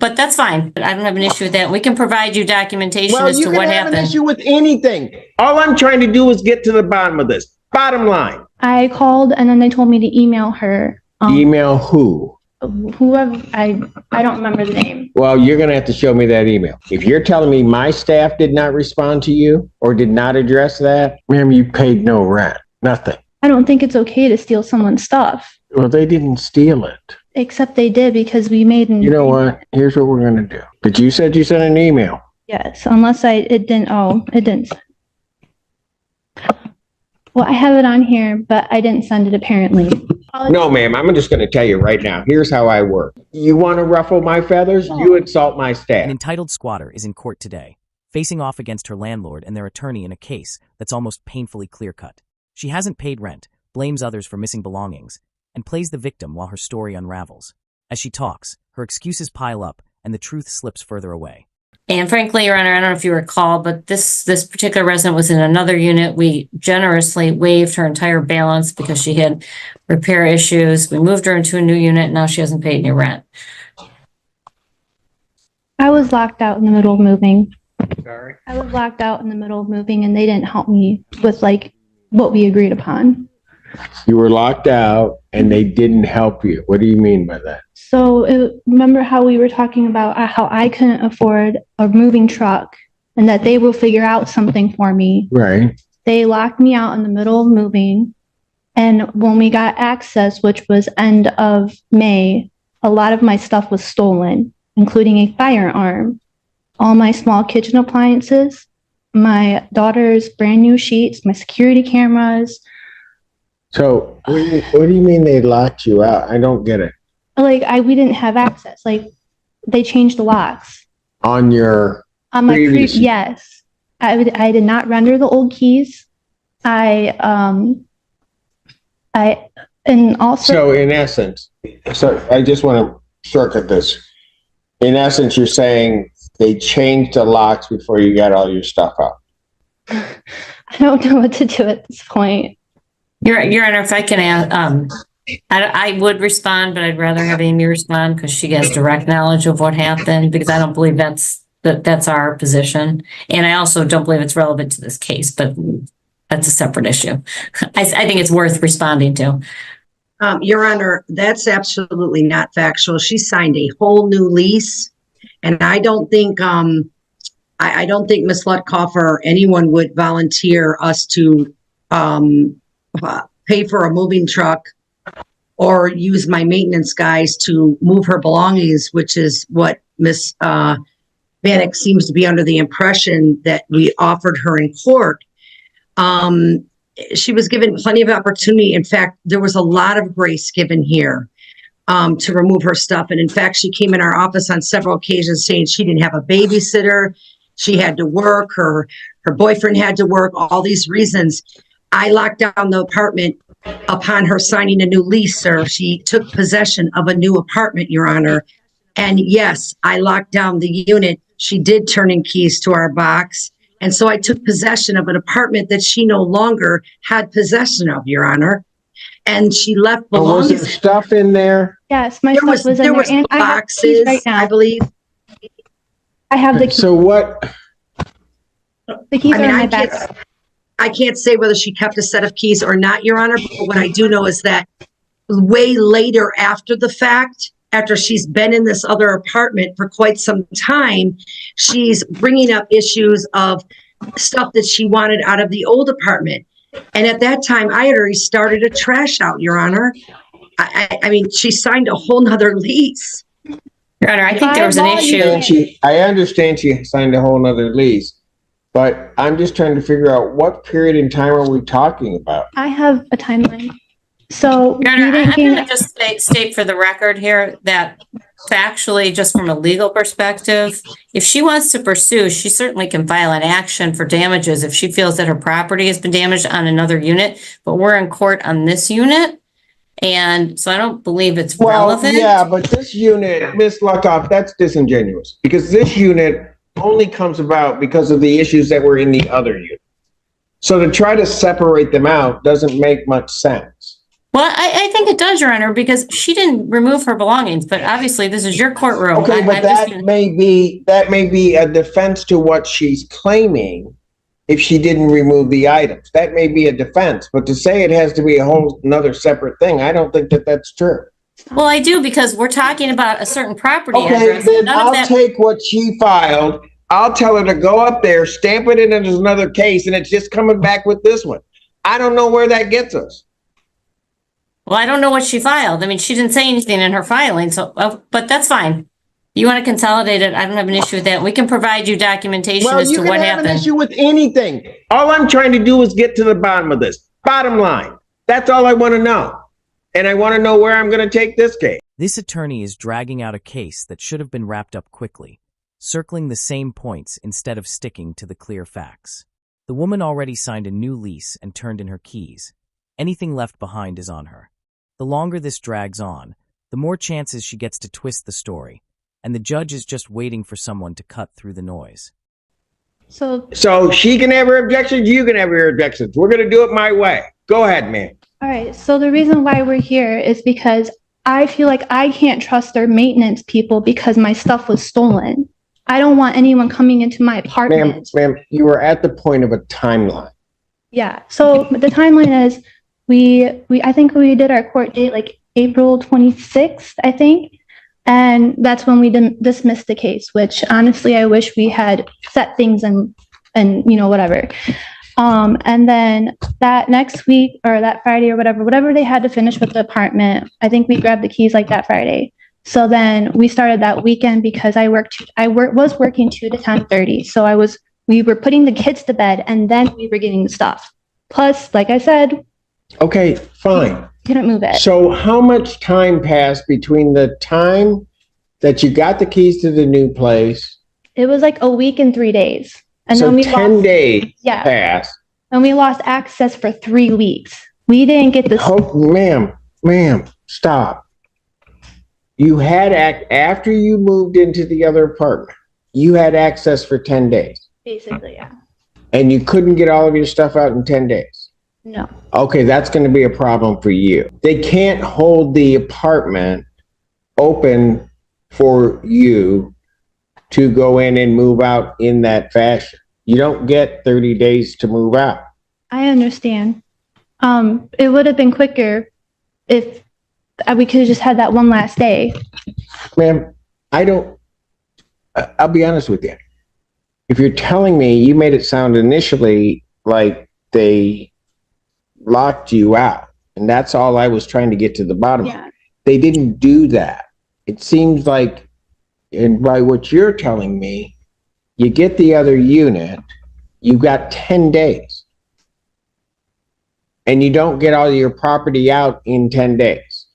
But that's fine. I don't have an issue with that. We can provide you documentation as to what happened. You can have an issue with anything. All I'm trying to do is get to the bottom of this. Bottom line. I called and then they told me to email her. Email who? Whoever, I don't remember the name. Well, you're going to have to show me that email. If you're telling me my staff did not respond to you or did not address that, ma'am, you paid no rent. Nothing. I don't think it's okay to steal someone's stuff. Well, they didn't steal it. Except they did because we made an. You know what? Here's what we're going to do. But you said you sent an email. Yes, unless it didn't. Oh, it didn't. Well, I have it on here, but I didn't send it apparently. No, ma'am, I'm just going to tell you right now. Here's how I work. You want to ruffle my feathers? You insult my staff. An entitled squatter is in court today, facing off against her landlord and their attorney in a case that's almost painfully clear-cut. She hasn't paid rent, blames others for missing belongings, and plays the victim while her story unravels. As she talks, her excuses pile up and the truth slips further away. And frankly, Your Honor, I don't know if you recall, but this particular resident was in another unit. We generously waived her entire balance because she had repair issues. We moved her into a new unit. Now she hasn't paid any rent. I was locked out in the middle of moving. Sorry? I was locked out in the middle of moving and they didn't help me with what we agreed upon. You were locked out and they didn't help you. What do you mean by that? So remember how we were talking about how I couldn't afford a moving truck and that they will figure out something for me. Right. They locked me out in the middle of moving. And when we got access, which was end of May, a lot of my stuff was stolen, including a firearm, all my small kitchen appliances, my daughter's brand new sheets, my security cameras. So what do you mean they locked you out? I don't get it. We didn't have access. They changed the locks. On my previous? Yes. I did not render the old keys. And also. So in essence, I just want to shortcut this. In essence, you're saying they changed the locks before you got all your stuff out. I don't know what to do at this point. Your Honor, if I can add, I would respond, but I'd rather have Amy respond because she has direct knowledge of what happened, because I don't believe that's our position. And I also don't believe it's relevant to this case, but that's a separate issue. I think it's worth responding to. Your Honor, that's absolutely not factual. She signed a whole new lease, and I don't think I don't think Ms. Lutkoff or anyone would volunteer us to pay for a moving truck or use my maintenance guys to move her belongings, which is what Ms. Bannock seems to be under the impression that we offered her in court. She was given plenty of opportunity. In fact, there was a lot of grace given here to remove her stuff. And in fact, she came in our office on several occasions saying she didn't have a babysitter. She had to work. Her boyfriend had to work, all these reasons. I locked down the apartment upon her signing a new lease, sir. She took possession of a new apartment, Your Honor. And yes, I locked down the unit. She did turn in keys to our box. And so I took possession of an apartment that she no longer had possession of, Your Honor. And she left belongings. Was there stuff in there? Yes, my stuff was in there. And I have the keys right now. I believe. I have the keys. So what? The keys are in my bag. I can't say whether she kept a set of keys or not, Your Honor, but what I do know is that way later after the fact, after she's been in this other apartment for quite some time, she's bringing up issues of stuff that she wanted out of the old apartment. And at that time, I had already started a trash out, Your Honor. I mean, she signed a whole nother lease. Your Honor, I think there was an issue. I understand she signed a whole nother lease. But I'm just trying to figure out what period in time are we talking about? I have a timeline. So Your Honor, I'm going to just state for the record here that factually, just from a legal perspective, if she wants to pursue, she certainly can file an action for damages if she feels that her property has been damaged on another unit. But we're in court on this unit. And so I don't believe it's relevant. Yeah, but this unit, Ms. Lutkoff, that's disingenuous because this unit only comes about because of the issues that were in the other unit. So to try to separate them out doesn't make much sense. Well, I think it does, Your Honor, because she didn't remove her belongings, but obviously this is your courtroom. Okay, but that may be a defense to what she's claiming if she didn't remove the items. That may be a defense, but to say it has to be a whole another separate thing, I don't think that that's true. Well, I do, because we're talking about a certain property Okay, address. then None of I'll that, take what she filed. I'll tell her to go up there, stamp it in as another case, and it's just coming back with this one. I don't know where that gets us. well, I don't know what she filed. I mean, she didn't say anything in her filing, so, but that's fine. You want to consolidate it, I don't have an issue with that. We can provide you documentation Well, as you to can what have an happened. issue with anything. All I'm trying to do is get to the bottom of this. Bottom line. That's all I want to know. And I want to know where I'm going to take this case. This attorney is dragging out a case that should have been wrapped up quickly, circling the same points instead of sticking to the clear facts. The woman already signed a new lease and turned in her keys. Anything left behind is on her. The longer this drags on, the more chances she gets to twist the story, and the judge is just waiting for someone to cut through the noise. So she can have her objections, you can have your objections. We're going to do it my way. Go ahead, man. All right. So the reason why we're here is because I feel like I can't trust their maintenance people because my stuff was stolen. I don't want anyone coming into my apartment. Ma'am, you were at the point of a timeline. Yeah. So the timeline is I think we did our court date like April 26th, I think. And that's when we dismissed the case, which honestly, I wish we had set things and whatever. And then that next week or that Friday or whatever they had to finish with the apartment, I think we grabbed the keys like that Friday. So then we started that weekend because I was working 2 to 10:30. So we were putting the kids to bed and then we were getting the stuff. Plus, like I said, okay, fine. Couldn't move it. So how much time passed between the time that you got the keys to the new place? It was like a week and 3 days. And so then we 10 days passed. And we lost access for 3 weeks. We didn't get the. Oh, ma'am, stop. You had after you moved into the other apartment, you had access for 10 days. Basically, yeah. And you couldn't get all of your stuff out in 10 days. No. Okay, that's going to be a problem for you. They can't hold the apartment open for you to go in and move out in that fashion. You don't get 30 days to move out. I understand. It would have been quicker if we could have just had that one last day. Ma'am, I'll be honest with you. If you're telling me, you made it sound initially like they locked you out, and that's all I was trying to get to the bottom of. They didn't do that. It seems like, and by what you're telling me, you get the other unit, you've got 10 days, and you don't get all your property out in 10 days.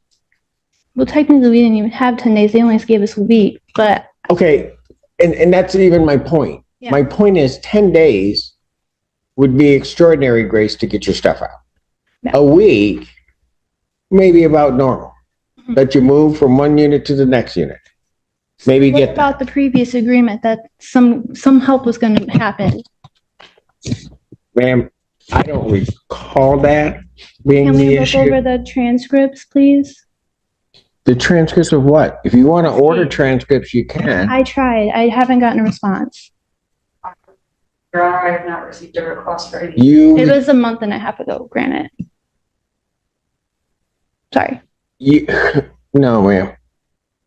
Well, technically, we didn't even have 10 days. They only gave us a week, but. Okay, and that's even my point. Yeah. My point is 10 days would be extraordinary grace to get your stuff out. Yeah. A week, maybe about normal. Mm-hmm. That you move from one unit to the next unit. Maybe what about the previous agreement that some help was going to happen? Ma'am, I don't recall that being the issue. Can we look over the transcripts, please? The transcripts of what? If you want to order transcripts, you can. I tried. I haven't gotten a response. Your Honor, I have not received a request for any. It was a month and a half ago, granted. Sorry. No, ma'am.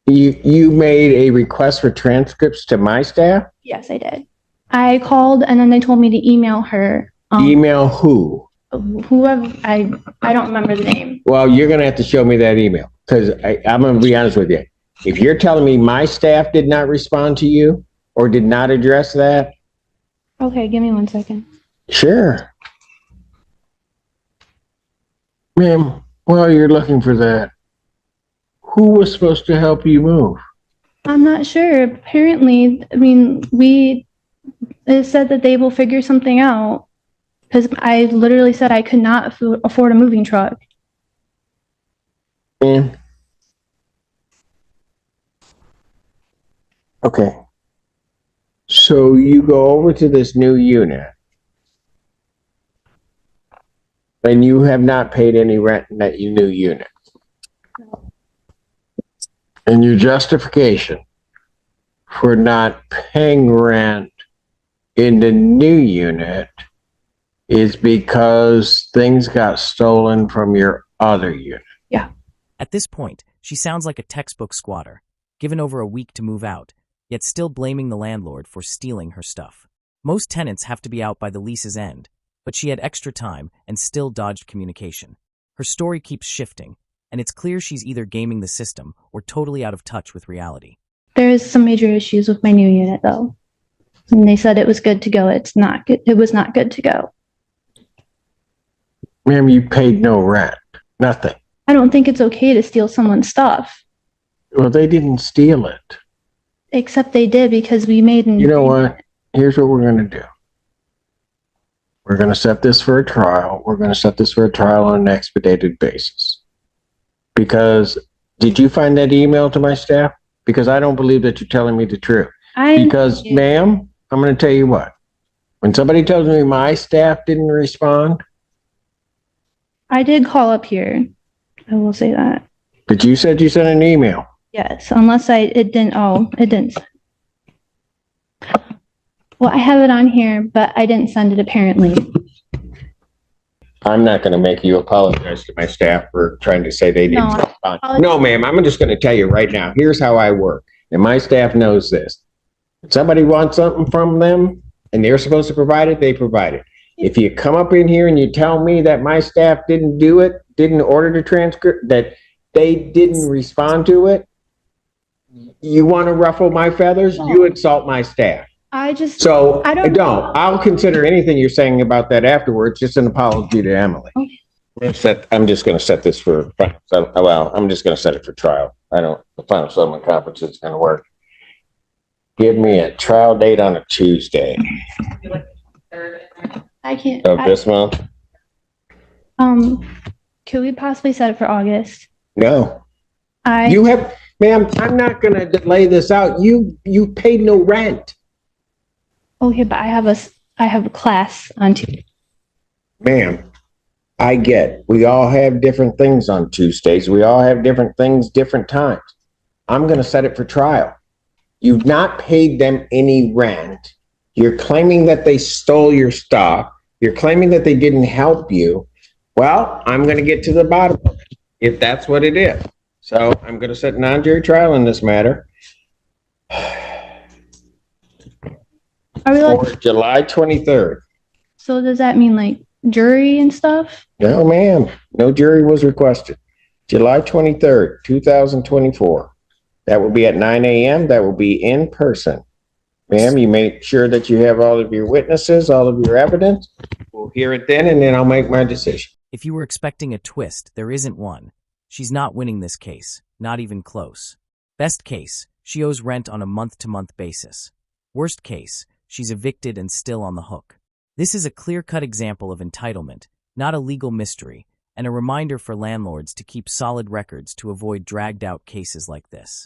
You made a request for transcripts to my staff? Yes, I did. I called and then they told me to email her. Email who? Whoever. I don't remember the name. Well, you're going to have to show me that email because I'm going to be honest with you. If you're telling me my staff did not respond to you or did not address that. Okay, give me 1 second. Sure. Ma'am, while you're looking for that, who was supposed to help you move? I'm not sure. Apparently, I mean, it said that they will figure something out because I literally said I could not afford a moving truck. Okay. So you go over to this new unit And you have not paid any rent in that new unit. And your justification for not paying rent in the new unit is because things got stolen from your other unit. At this point, she sounds like a textbook squatter, given over a week to move out, yet still blaming the landlord for stealing her stuff. Most tenants have to be out by the lease's end, but she had extra time and still dodged communication. Her story keeps shifting, and it's clear she's either gaming the system or totally out of touch with reality. There is some major issues with my new unit, though. And they said it was good to go. It's not good. It was not good to go. Ma'am, you paid no rent. Nothing. I don't think it's okay to steal someone's stuff. Well, they didn't steal it. Except they did because we made an You know what? Here's what we're going to do. We're going to set this for a trial. We're going to set this for a trial on an expedited basis. Because did you find that email to my staff? Because I don't believe that you're telling me the truth. Because, ma'am, I'm going to tell you what. When somebody tells me my staff didn't respond, I did call up here. I will say that. but you said you sent an email. Yes, unless it didn't. Oh, it didn't. Well, I have it on here, but I didn't send it apparently. I'm not going to make you apologize to my staff for trying to say they didn't No, respond. No, ma'am, I'm just going to tell you right now. Here's how I work. And my staff knows this. If somebody wants something from them and they're supposed to provide it, they provide it. If you come up in here and you tell me that my staff didn't do it, didn't order the transcript, that they didn't respond to it, you want to ruffle my feathers, you insult my staff. So I don't know. I'll consider anything you're saying about that afterwards, just an apology to Emily. Okay. I'm just going to set this for, I'm just going to set it for trial. The final settlement conference is going to work. Give me a trial date on a Tuesday I can't. of this month. Could we possibly set it for August? No. Ma'am, I'm not going to delay this out. You paid no rent. Okay, but I have a class on Tuesday. Ma'am, I get, we all have different things on Tuesdays. We all have different things, different times. I'm going to set it for trial. You've not paid them any rent. You're claiming that they stole your stuff. You're claiming that they didn't help you. Well, I'm going to get to the bottom of it, if that's what it is. So I'm going to set non-jury trial in this matter. Are we For July 23rd. So does that mean like jury and stuff? No, ma'am. No jury was requested. July 23rd, 2024. That will be at 9 a.m. That will be in person. Ma'am, you make sure that you have all of your witnesses, all of your evidence. We'll hear it then, and then I'll make my decision. If you were expecting a twist, there isn't one. She's not winning this case, not even close. Best case, she owes rent on a month-to-month basis. Worst case, she's evicted and still on the hook. This is a clear-cut example of entitlement, not a legal mystery, and a reminder for landlords to keep solid records to avoid dragged-out cases like this.